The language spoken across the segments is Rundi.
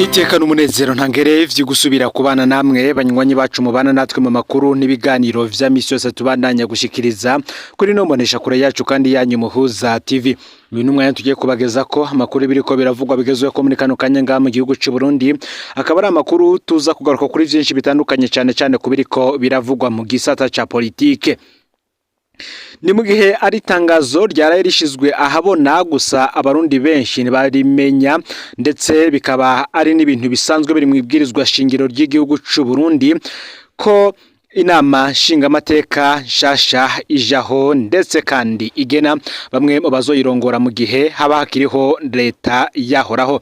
Niteka n'umunezero ntangere vyo gusubira kubana namwe banywanyi bacu mubana natwe mu makuru n'ibiganiro vya misi yose tubandanya gushikiriza kuri no mbonesha kure yacu kandi yanyu Muhuza TV. Uyu numwe tugiye kubageza ko amakuru biriko biravugwa bigezwe ko muri kano kanya nga mu gihugu cy'u Burundi, akaba ari amakuru tuza kugaruka kuri vyinshi bitandukanye cyane kubiriko biravugwa mu gisata ca politike. Ni mu gihe ari tangazo ryaraye rishizwe ahabona gusa abarundi benshi ntibarimenya, ndetse bikaba ari n'ibintu bisanzwe biri mu ibwirizwa shingiro ry'igihugu cy'u Burundi ko inama nshingamateka nshasha ijaho, ndetse kandi igena bamwe mu bazoyirongora mu gihe haba hakiriho leta yahoraho.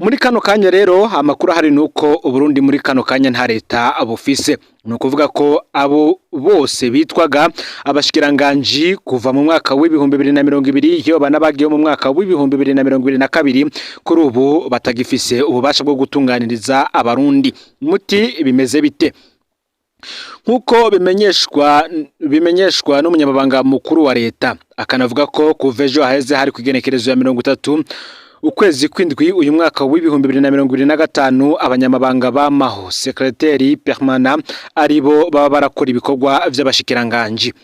Muri kano kanya rero amakuru hari nuko Uburundi muri kano kanya nta leta bufise, nukuvuga ko abo bose bitwaga abashikiranganji kuva mu mwaka w'ibihumbi 2020 iyo banabagiye mu mwaka w'ibihumbi 2022 kuri ubu batagifise ububasha bwo gutunganiriza abarundi. Muti bimeze bite? Nkuko bimenyeshwa n'umunyamabanga mukuru wa leta, akanavuga ko kuva ejo haheze hari kwigenekerezo ya 30 ukwezi kw'indwi uyu mwaka w'ibihumbi 2025 abanyamabanga bamaho secrétaire permanent aribo baba barakora ibikorwa vy'abashikiranganji.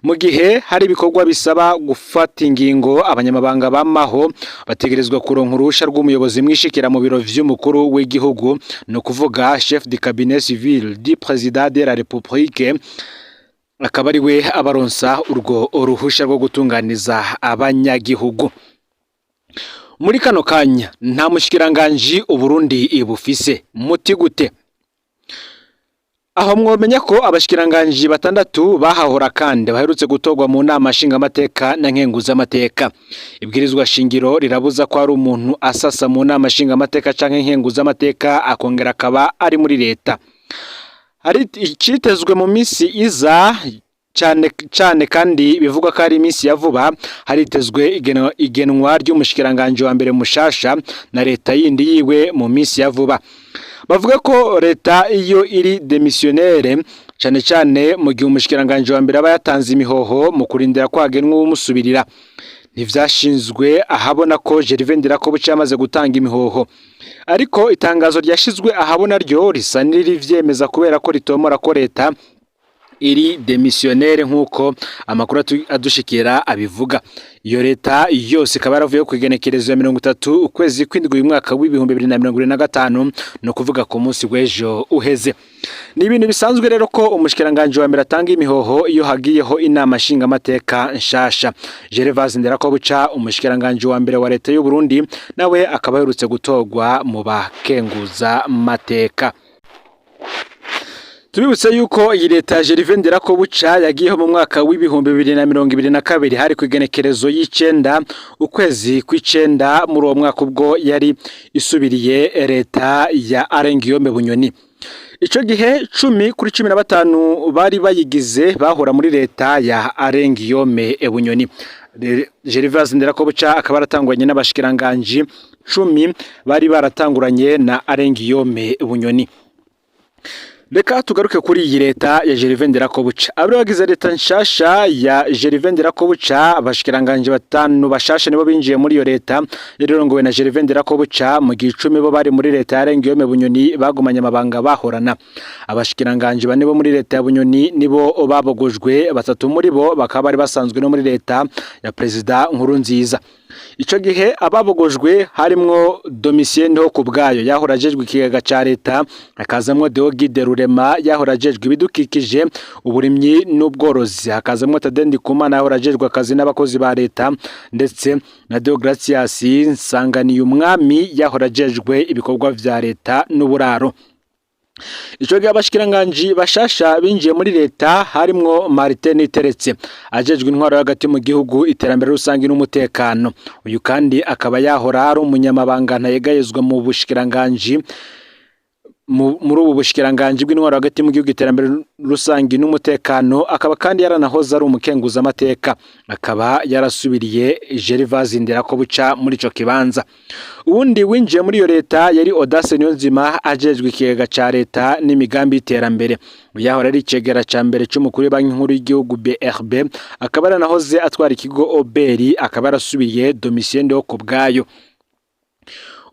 Mu gihe hari ibikorwa bisaba gufata ingingo, abanyamabanga bamaho bategerezwa kuronka urusha rw'umuyobozi mwishikira mu biro vy'umukuru w'igihugu, no kuvuga chef de cabinet civil du président de la république, akaba ari we abaronsa urwo uruhusha rwo gutunganiza abanyagihugu. Muri kano kanya nta mushikiranganji Uburundi ibufise. Muti gute? Aho mwomenya ko abashikiranganji batandatu bahahora kandi baherutse gutorwa mu nama nshingamateka na nkenguzamateka. Ibwirizwa shingiro rirabuza ko ari umuntu asasa mu nama nshingamateka canke nkenguzamateka akongera akaba ari muri leta. Hari icitezwe mu misi iza cyane kandi bivuga ko ari iminsi ya vuba, haritezwe igenwa ry'umushikiranganje wa mbere mushasha na leta yindi yiwe mu minsi ya vuba. Bavuga ko leta iyo iri demissionnaire cyane mu gihe umushikiranganje wa mbere aba yatanze imihoho mu kurindira kwagenwa umusubirira. Ntivyashinzwe ahabona ko Gervais Ndirakobuca yamaze gutanga imihoho, ariko itangazo ryashizwe ahabona ryo risa n'irivyemeza kubera ko ritomora ko leta iri demissionnaire nkuko amakuru adushikira abivuga. Iyo leta yose ikaba yaravuye ku igenekerezo ya 30 ukwezi kw'indwi mwaka w'ibihumbi 2025, no kuvuga ku munsi w'ejo uheze. Ni ibintu bisanzwe rero ko umushikiranganje wa mbere atanga imihoho iyo hagiyeho inama nshingamateka nshasha. Gervais Ndirakobuca umushikiranganje wa mbere wa leta y'u Burundi nawe akaba yarutse gutorwa mu bakenguza mateka. Tubibutse yuko iyi leta ya Gervais Ndirakobuca yagiyeho mu mwaka w'ibihumbi 2022 hari kwigenekerezo y'icenda ukwezi kw'icenda muri uwo mwaka ubwo yari isubiriye leta ya Arengiyome Bunyoni. Ico gihe 10 kuri 15 bari bayigize bahora muri leta ya Arengiyome Bunyoni. Gervais Ndirakobuca akaba aratangwanye n'abashikiranganji 10 bari baratanguranye na Arengiyome Bunyoni. Reka tugaruke kuri iyi leta ya Gervais Ndirakobuca. Abari bagize leta nshasha ya Gervais Ndirakobuca, abashikiranganje batanu bashasha nibo binjiye muri iyo leta yarirongowe na Gervais Ndirakobuca, mu gihe 10 bo bari muri leta ya Arengiyome Bunyoni bagumanye amabanga bahorana. Abashikiranganje bane bo muri leta ya Bunyoni nibo babogojwe, batatu muri bo bakaba bari basanzwe no muri leta ya President Nkurunziza. Ico gihe ababogojwe harimwo Domitien Ndihokubwayo yahora ajejwe ikigega ca leta, hakazamwo Deogide Rurema yahora ajejwe ibidukikije, uburimyi n'ubworozi, hakazamwo Tade Ndikumana yahora ajejwe akazi n'abakozi ba leta, ndetse na Deogratias Nsanganiyumwami yahora ajejwe ibikorwa vya leta n'uburaro. Ico gihe abashikiranganji bashasha binjiye muri leta harimwo Martin Teretse ajejwe intwaro hagati mu gihugu, iterambere rusangi n'umutekano. Uyu kandi akaba yahora ari umunyamabanga ntayegayezwa mu bushikiranganji muri ubu bushikiranganji bw'intwaro hagati mu gihugu, iterambere rusangi n'umutekano. Akaba kandi yaranahoza ari umukenguza amateka, akaba yarasubiriye Gervais Ndirakobuca muri ico kibanza. Uwundi winjiye muri iyo leta yari Audace Niyonzima ajejwe ikigega ca leta n'imigambi y'iterambere. Yahora ari icegera ca mbere c'umukuru w'Banki Nkuru y'Igihugu BRB, akaba yaranahoze atwara ikigo Oberi, akaba yarasubiye Domitien Ndihokubwayo.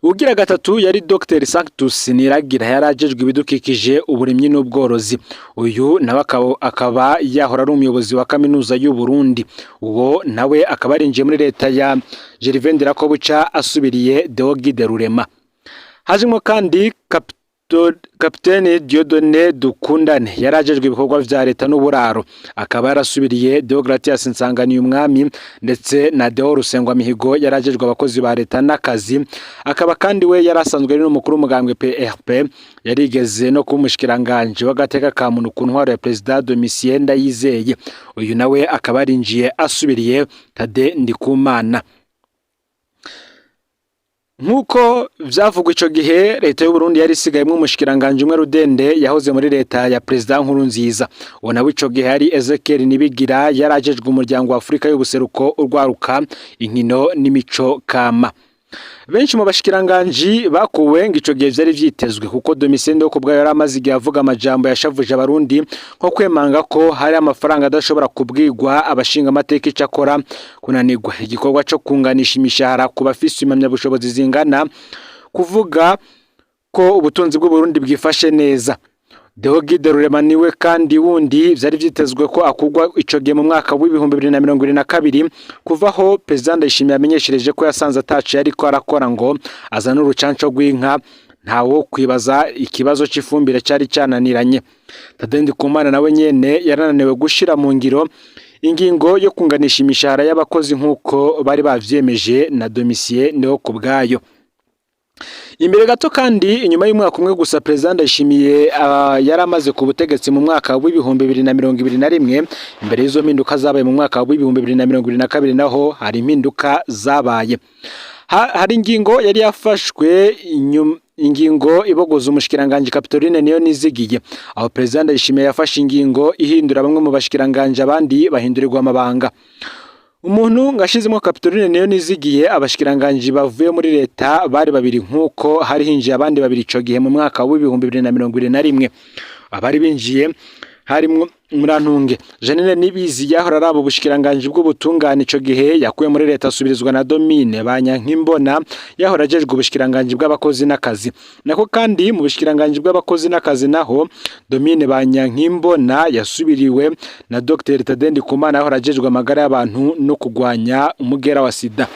Ugira gatatu yari Dr Sanctus Niragira yarajejwe ibidukikije uburimyi n'ubworozi. Uyu nawe akaba yahora ari umuyobozi wa kaminuza y'u Burundi. Uwo nawe akaba arinjiye muri leta ya Gervais Ndirakobuca asubiriye Deogide Rurema. Hajimo kandi Kapiteni Dieudonné Dukundane yarajejwe ibikorwa vya leta n'uburaro, akaba yarasubiriye Deogratias Nsangani umwami ndetse na Deo Rusengwa Mihigo yarajejwe abakozi ba leta n'akazi. Akaba kandi we yarasanzwe ari n'umukuru w'umugambwe PRP, yarigeze no kumushikiranganje w'agateka ka muntu ku ntwaro ya President Domitien Ndayizeye. Uyu nawe akaba arinjiye asubiriye Tade Ndikumana. Nkuko vyavugwa ico gihe leta y'u Burundi yari isigayemwe umushikiranganje umwe Rudende yahoze muri leta ya President Nkurunziza. Uwo nawe ico gihe yari Ezekiel Nibigira yarajejwe umuryango wa Afrika y'ubuseruko urwaruka inkino n'imico kama. Benshi mu bashikiranganje bakuwe ngico gihe vyari vyitezwe kuko Domitien Ndoko bwa yari amaze igihe avuga amajambo yashavuje abarundi nko kwemanga ko hari amafaranga adashobora kubwirwa abashinga amateka icakora kunanirwa igikorwa cyo kunganisha imishahara ku bafise impamya bushobozi zingana, kuvuga ko ubutunzi bw'u Burundi bwifashe neza. Deogide Rurema niwe kandi wundi vyari vyitezwe ko akugwa ico gihe mu mwaka w'ibihumbi 2022 kuvaho President Ndayishimiye amenyeshereje ko yasanze atacu yari ko arakora ngo azana urucanco rw'inka, ntawo kwibaza ikibazo c'ifumbire cyari cyananiranye. Tade Ndikumana nawe nyene yarananiwe gushira mu ngiro ingingo yo kunganisha imishahara y'abakozi nkuko bari bavyemeje na Domitien Ndayizeye. Imbere gato kandi inyuma y'umwaka umwe gusa President Ndayishimiye yaramaze ku butegetsi mu mwaka w'ibihumbi 2021. Imbere y'izo mpinduka zabaye mu mwaka w'ibihumbi 2022 naho hari impinduka zabaye. Hari ingingo yari yafashwe ingingo ibogoza umushikiranganje Kapitoline Niyonizigiye, aho President Ndayishimiye yafashe ingingo ihindura bamwe mu bashikiranganje abandi bahindurirwa amabanga. Umuntu ngashizemo Kapitoline Niyonizigiye abashikiranganje bavuye muri leta bari babiri nkuko hari hinjiye abandi babiri ico gihe mu mwaka w'ibihumbi 2021. Abari binjiye harimo Murantunge Janine Nibizi yahora arabo bushikiranganje bw'ubutungane ico gihe yakuye muri leta asubirizwa na Domine Banyankimbona yahora ajejwe ubushikiranganje bw'abakozi n'akazi. Nako kandi mu bushikiranganje bw'abakozi n'akazi naho Domine Banyankimbona yasubiriwe na Dr Tade Ndikumana yahora ajejwe amagara y'abantu no kugwanya umugera wa sida.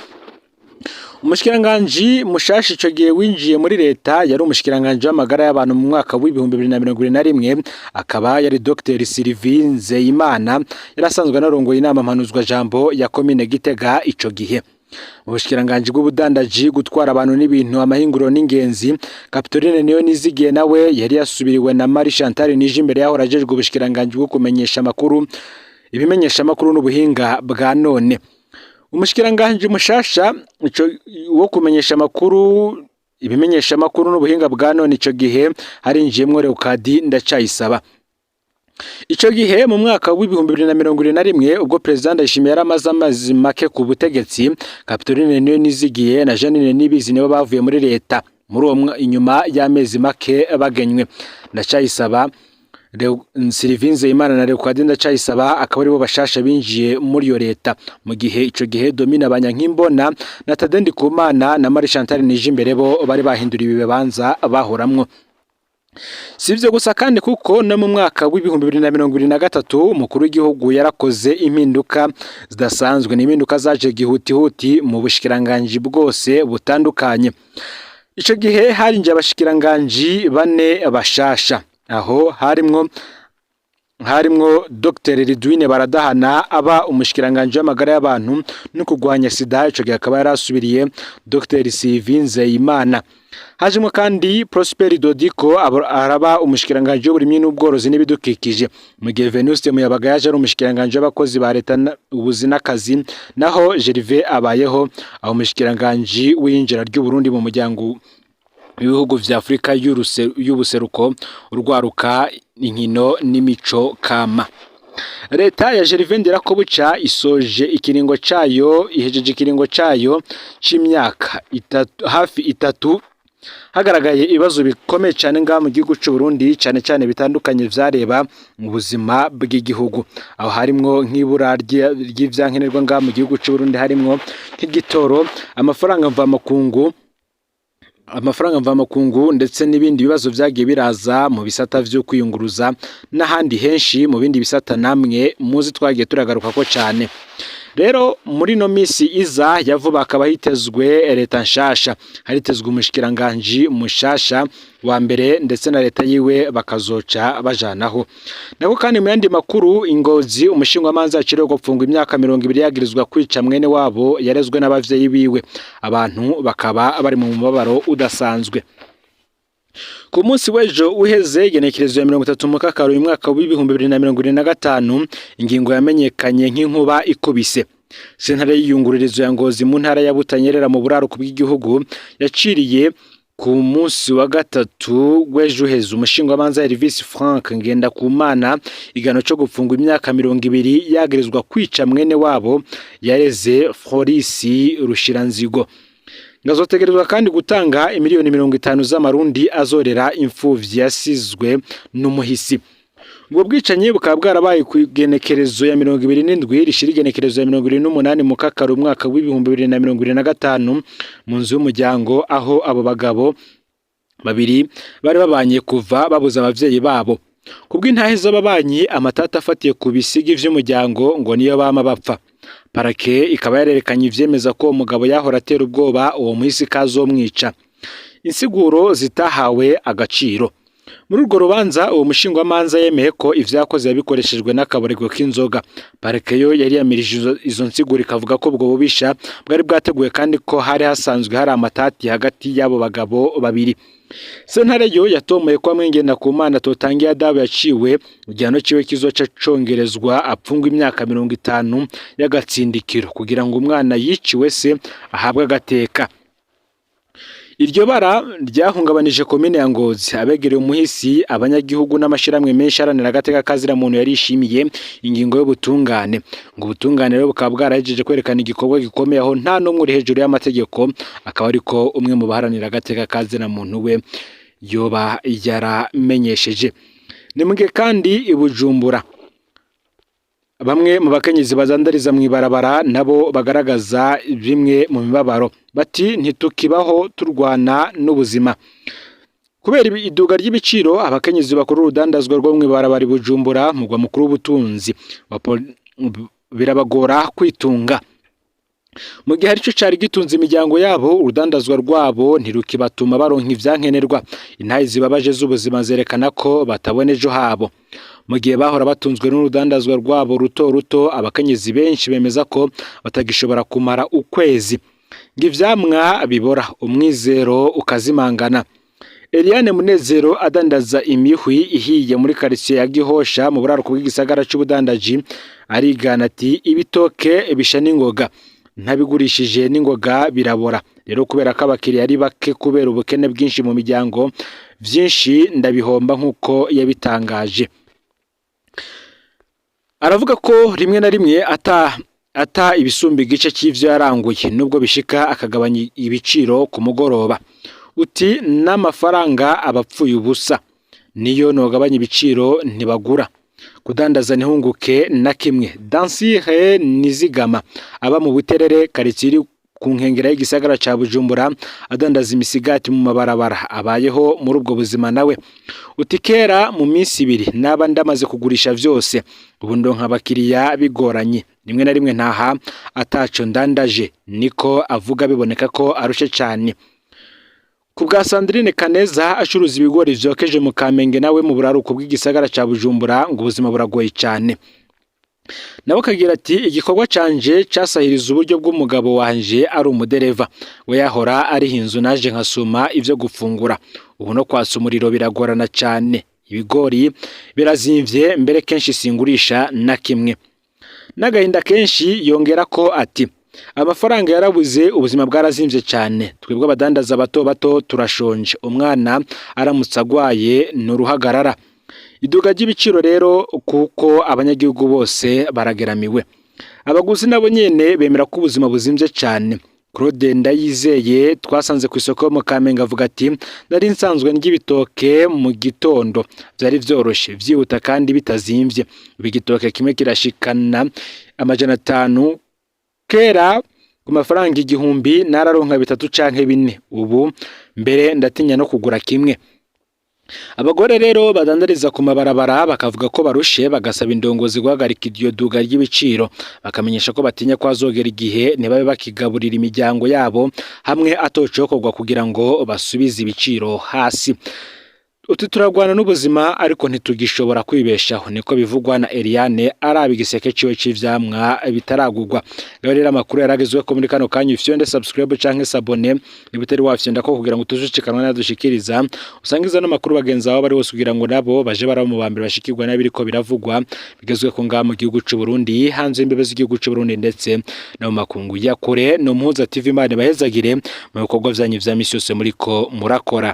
Umushikiranganje mushashi ico gihe winjiye muri leta yari umushikiranganje w'amagara y'abantu mu mwaka w'ibihumbi 2021, akaba yari Dr Sylvie Nzeyimana yarasanzwe narongoye inama mpanuzwa jambo ya commune Gitega ico gihe. Mu bushikiranganje bw'ubudandaji gutwara abantu n'ibintu amahinguro n'ingenzi Kapitoline Niyonizigiye nawe yari yasubiriwe na Marie Chantal Nijimbere yahora ajejwe ubushikiranganje bwo kumenyesha amakuru, ibimenyesha amakuru n'ubuhinga bwa none. Umushikiranganje mushasha ico wo kumenyesha amakuru, ibimenyesha amakuru n'ubuhinga bwa none ico gihe harinjiyemwo Leokadi Ndacayisaba. Ico gihe mu mwaka w'ibihumbi 2021 ubwo President Ndayishimiye yaramaze amazi make ku butegetsi, Kapitoline Niyonizigiye na Janine Nibizi nibo bavuye muri leta muri uwo inyuma y'amezi make bagenywe. Ndacayisaba Sylvie Nzeyimana na Leokadi Ndacayisaba akaba aribo bashasha binjiye muri yo leta. Mu gihe ico gihe Domine Banyankimbona na Tade Ndikumana na Marie Chantal Nijimbere bo bari bahinduriwe ibibanza bahoramwo. Sivyo gusa kandi kuko no mu mwaka w'ibihumbi 2023 umukuru w'igihugu yarakoze impinduka zidasanzwe, n'impinduka zaje gihutihuti mu bushikiranganje bwose butandukanye. Ico gihe harinje abashikiranganje bane bashasha, aho harimwo Dr Ridwine Baradahana aba umushikiranganje w'amagara y'abantu no kugwanya sida. Ico gihe akaba yarasubiriye Dr Sylvie Nzeyimana. Hajimo kandi Prosper Dodiko araba umushikiranganje w'uburimyi n'ubworozi n'ibidukikije. Mu gihe Venuste Muyabaga yaje ari umushikiranganje w'abakozi ba leta ubuzi n'akazi, naho Gervais abayeho aho umushikiranganje w'injira ry'u Burundi mu muryango ibihugu vya Afrika y'ubuseruko urwaruka inkino n'imico kama. Leta ya Gervais Ndirakobuca isoje ikiringo cayo, ihejeje ikiringo cayo c'imyaka hafi itatu hagaragaye ibibazo bikomeye cyane ngaha mu gihugu cy'u Burundi, cyane cyane bitandukanye vyareba mu buzima bw'igihugu. Aho harimwo nk'ibura ry'ivyankenerwa ngaha mu gihugu cy'u Burundi, harimwo nk'igitoro, amafaranga mva makungu amafaranga mvamakungu ndetse n'ibindi bibazo vyagiye biraza mu bisata vyo kwiyunguruza n'ahandi henshi mu bindi bisata namwe muzi twagiye turagaruka ko cyane. Rero muri no misi iza yavuba akaba hitezwe leta nshasha, haritezwe umushikiranganje mushasha wa mbere ndetse na leta yiwe bakazoca bajanaho. Nako kandi mu yandi makuru Ingozi umushingwamanza aciriwe gupfungwa imyaka 20 yagirizwa kwica mwene wabo yarezwe n'abavyeyi biwe, abantu bakaba bari mu mubabaro udasanzwe. Ku munsi w'ejo uheze igenekerezo ya 30 mukakaro uyu mwaka w'2025 ingingo yamenyekanye nk'inkuba ikubise. Sentare y'iyungururizo ya Ngozi mu ntara ya Butanyerera mu buraruko bw'igihugu yaciriye ku munsi wa gatatu w'ejo uheze umushingwamanza Elvis Frank Ngendakumana igano cyo gupfungwa imyaka 20 yagirizwa kwica mwene wabo yareze Florisi Rushiranzigo. Ngazotegerezwa kandi gutanga imiliyoni 50 z'amarundi azorera imfuvyi yasizwe n'umuhisi. Ubwo bwicanyi bukaba bwarabaye ku igenekerezo ya 27 rishira igenekerezo ya 28 mu kakaro umwaka w'2025 mu nzu y'umuryango aho abo bagabo babiri bari babanye kuva babuza abavyeyi babo. Kubw'intahe z'ababanyi amatata afatiye ku bisigi vy'umuryango ngo niyo bama bapfa. Parake ikaba yarerekanye ivyemeza ko umugabo yahora atera ubwoba uwo muhisi kazomwica. Insiguro zitahawe agaciro. Muri urwo rubanza uwo mushingwamanza yemeye ko ivyakoze yabikoreshejwe n'akaborego k'inzoga. Parake yo yari yamirije izo nsiguro ikavuga ko ubwo bubisha bwari bwateguye kandi ko hari hasanzwe hari amatati hagati y'abo bagabo babiri. Sentare yo yatomoye kwa Ngendakumana totangiye adabu yaciwe igihano ciwe kizoca congerezwa apfungwa imyaka 50 y'agatsindikiro kugira ngo umwana yiciwe se ahabwe agateka. Iryo bara ryahungabanije komine ya Ngozi, abegereye umuhisi, abanyagihugu n'amashiramwe menshi aranira agateka kazira muntu yarishimiye ingingo y'ubutungane. Ngo ubutungane rero bukaba bwarahejeje kwerekana igikorwa gikomeye aho nta numwe uri hejuru y'amategeko, akaba ariko umwe mu baharanira agateka kazira muntu we yoba yaramenyesheje. Nimuge kandi ibujumbura bamwe mu bakenyezi bazandariza mu ibarabara nabo bagaragaza bimwe mu mibabaro bati ntitukibaho turwana n'ubuzima kubera iduga ry'ibiciro. Abakenyezi bakora urudandazwa rwo mu ibarabara Bujumbura mugwa mukuru w'ubutunzi birabagora kwitunga mu gihe arico cari gitunze imiryango yabo. Urudandazwa rwabo ntirukibatuma baronka ivyankenerwa. Intayi zibabaje z'ubuzima zerekana ko batabona ejo habo. Mu gihe bahora batunzwe n'urudandazwa rwabo ruto ruto, abakenyezi benshi bemeza ko batagishobora kumara ukwezi. Ngivyamwa bibora umwizero ukazimangana. Eliane Munezero adandaza imihwi ihiye muri quartier ya Gihosha mu buraruko bw'igisagara c'ubudandaji arigana ati ibitoke bisha n'ingoga ntabigurishije n'ingoga birabora. Rero kubera ko abakiriya ari bake kubera ubukene bwinshi mu miryango vyinshi ndabihomba nkuko yabitangaje. Aravuga ko rimwe na rimwe ata ibisumbi gice cy'ivyo yaranguye nubwo bishika akagabanya ibiciro ku mugoroba. Uti n'amafaranga abapfuye ubusa niyo nogabanya ibiciro ntibagura. Kudandaza ntihunguke na kimwe. Dansire Nizigama aba mu Buterere quartier ku nkengera y'igisagara ca Bujumbura adandaza imisigati mu mabarabara abayeho muri ubwo buzima nawe. Utikera mu minsi 2 naba ndamaze kugurisha vyose ubu ndonka abakiriya bigoranye rimwe na rimwe ntaha ataco ndandaje niko avuga biboneka ko arushe cyane. Kubwa Sandrine Kaneza acuruza ibigori vyokeje mu Kamenge nawe mu buraruko bw'igisagara ca Bujumbura ngo ubuzima buragoye cyane. Nabo kagira ati igikorwa canje casahiriza uburyo bw'umugabo wanje ari umudereva we yahora ari hinzu naje nkasuma ivyo gufungura ubu no kwasa umuriro biragorana cyane. Ibigori birazimvye mbere kenshi singurisha na kimwe. Nagahinda kenshi yongera ko ati amafaranga yarabuze ubuzima bwarazimvye cyane. Twebwe abadandaza bato bato turashonje umwana aramutse agwaye n'uruhagarara. Iduga ry'ibiciro rero kuko abanyagihugu bose barageramiwe. Abaguzi nabo nyene bemera ko ubuzima buzimvye cyane. Claude Ndayizeye twasanze ku isoko mu Kamenge avuga ati nari nsanzwe n'ibitoke mu gitondo byari vyoroshe vyihuta kandi bitazimvye. Ibigitoke kimwe kirashikana 500 kera ku mafaranga 1000 nararonka 3 canke 4 ubu mbere ndatinya no kugura kimwe. Abagore rero badandariza ku mabarabara bakavuga ko barushe bagasaba indongozi guhagarika iryo duga ry'ibiciro bakamenyesha ko batinya ko azogera igihe ntibabe bakigaburira imiryango yabo hamwe atocokorwa kugira ngo basubize ibiciro hasi. Utu turagwana n'ubuzima ariko ntitugishobora kwibeshaho niko bivugwa na Eliane arabi giseke ciwe c'ivyamwa bitaragurwa. Gaburira amakuru yaragezwe ko muri kano kanyu ifyonde subscribe canke s'abone nibuteri wafyonda ko kugira ngo tuzucikanwa nadushikiriza usangiza no makuru bagenza abo bari bose kugira ngo nabo baje bara mu bambere bashikirwa nabiriko biravugwa bigezwe ko ngaha mu gihugu c'u Burundi hanze imbebe z'igihugu c'u Burundi ndetse no makungu ya kure no Mpuza TV Imana bahezagire mu bikorwa vyanyu vya misi yose muriko murakora.